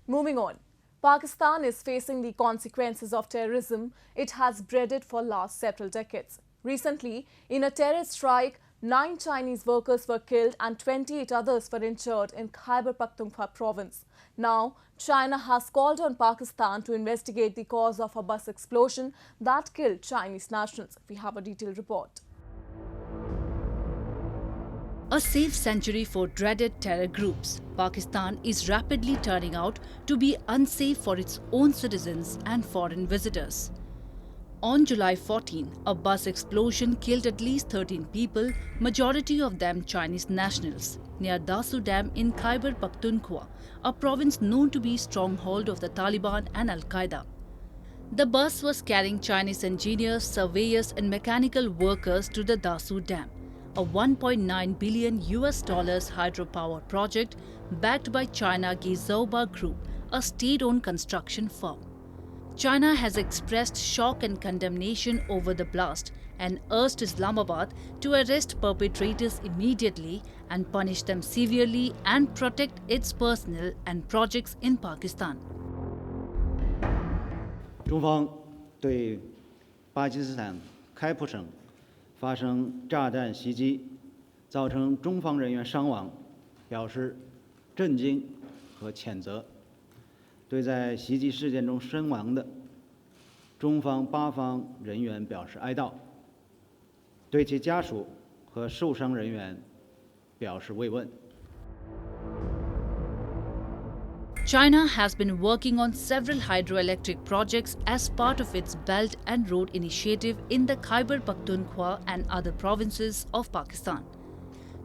Moving on, Pakistan is facing the consequences of terrorism it has dreaded for last several decades. Recently, in a terrorist strike, 9 Chinese workers were killed and 28 others were injured in Khyber-Pakhtunkhwa province. Now, China has called on Pakistan to investigate the cause of a bus explosion that killed Chinese nationals. We have a detailed report. A safe sanctuary for dreaded terror groups, Pakistan is rapidly turning out to be unsafe for its own citizens and foreign visitors. On July 14, a bus explosion killed at least 13 people, majority of them Chinese nationals, near Dasu Dam in Khyber-Pakhtunkhwa, a province known to be stronghold of the Taliban and Al-Qaeda. The bus was carrying Chinese engineers, surveyors and mechanical workers to the Dasu Dam, a $1.9 billion hydropower project backed by China Gezhouba Group, a state-owned construction firm. China has expressed shock and condemnation over the blast and urged Islamabad to arrest perpetrators immediately and punish them severely and protect its personnel and projects in Pakistan. 中方对巴基斯坦开普省发生炸弹袭击，造成中方人员伤亡，表示震惊和谴责。对在袭击事件中身亡的中方8方人员表示哀悼，对其家属和受伤人员表示慰问。 China has been working on several hydroelectric projects as part of its Belt and Road Initiative in the Khyber-Pakhtunkhwa and other provinces of Pakistan.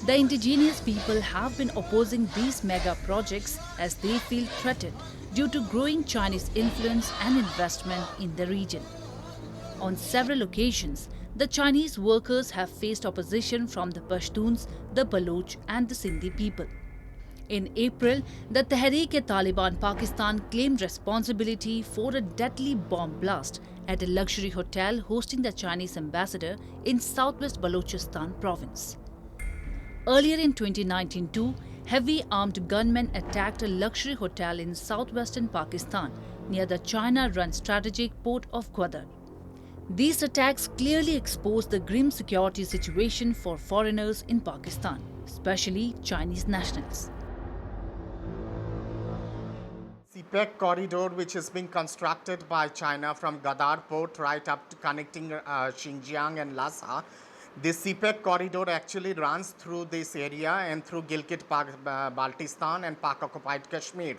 The indigenous people have been opposing these mega projects as they feel threatened due to growing Chinese influence and investment in the region. On several occasions, the Chinese workers have faced opposition from the Pashtuns, the Baloch and the Sindhi people. In April, the Tehreek-e-Taliban Pakistan claimed responsibility for a deadly bomb blast at a luxury hotel hosting the Chinese ambassador in southwest Balochistan province. Earlier in 2019 too, heavy armed gunmen attacked a luxury hotel in southwestern Pakistan near the China-run strategic port of Gwadar. These attacks clearly expose the grim security situation for foreigners in Pakistan, especially Chinese nationals. CPEC corridor, which is being constructed by China from Gwadar port right up to connecting Xinjiang and Lhasa. This CPEC corridor actually runs through this area and through Baltistan and Pak-occupied Kashmir.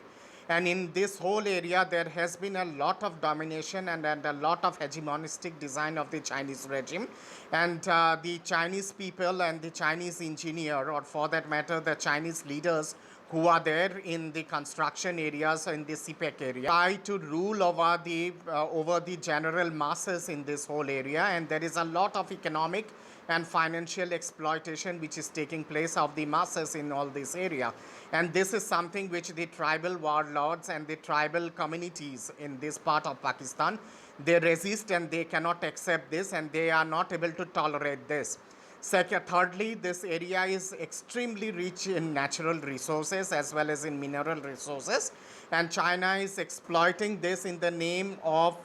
And in this whole area, there has been a lot of domination and a lot of hegemonistic design of the Chinese regime. And the Chinese people and the Chinese engineer, or for that matter, the Chinese leaders who are there in the construction areas in the CPEC area, try to rule over the general masses in this whole area. And there is a lot of economic and financial exploitation which is taking place of the masses in all this area. And this is something which the tribal warlords and the tribal communities in this part of Pakistan, they resist and they cannot accept this and they are not able to tolerate this. Thirdly, this area is extremely rich in natural resources as well as in mineral resources. And China is exploiting this in the name of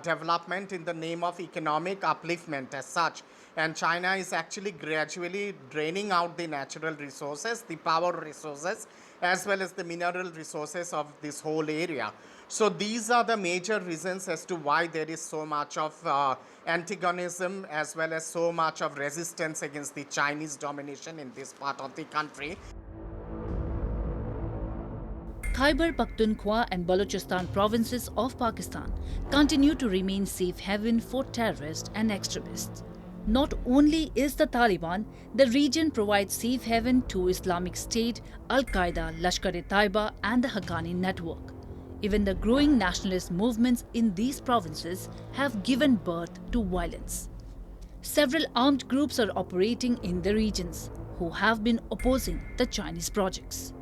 development, in the name of economic upliftment as such. And China is actually gradually draining out the natural resources, the power resources, as well as the mineral resources of this whole area. So these are the major reasons as to why there is so much of antagonism as well as so much of resistance against the Chinese domination in this part of the country. Khyber-Pakhtunkhwa and Balochistan provinces of Pakistan continue to remain safe haven for terrorists and extremists. Not only is the Taliban, the region provides safe haven to Islamic State, Al-Qaeda, Lashkar-e-Taiba and the Haqqani network. Even the growing nationalist movements in these provinces have given birth to violence. Several armed groups are operating in the regions who have been opposing the Chinese projects.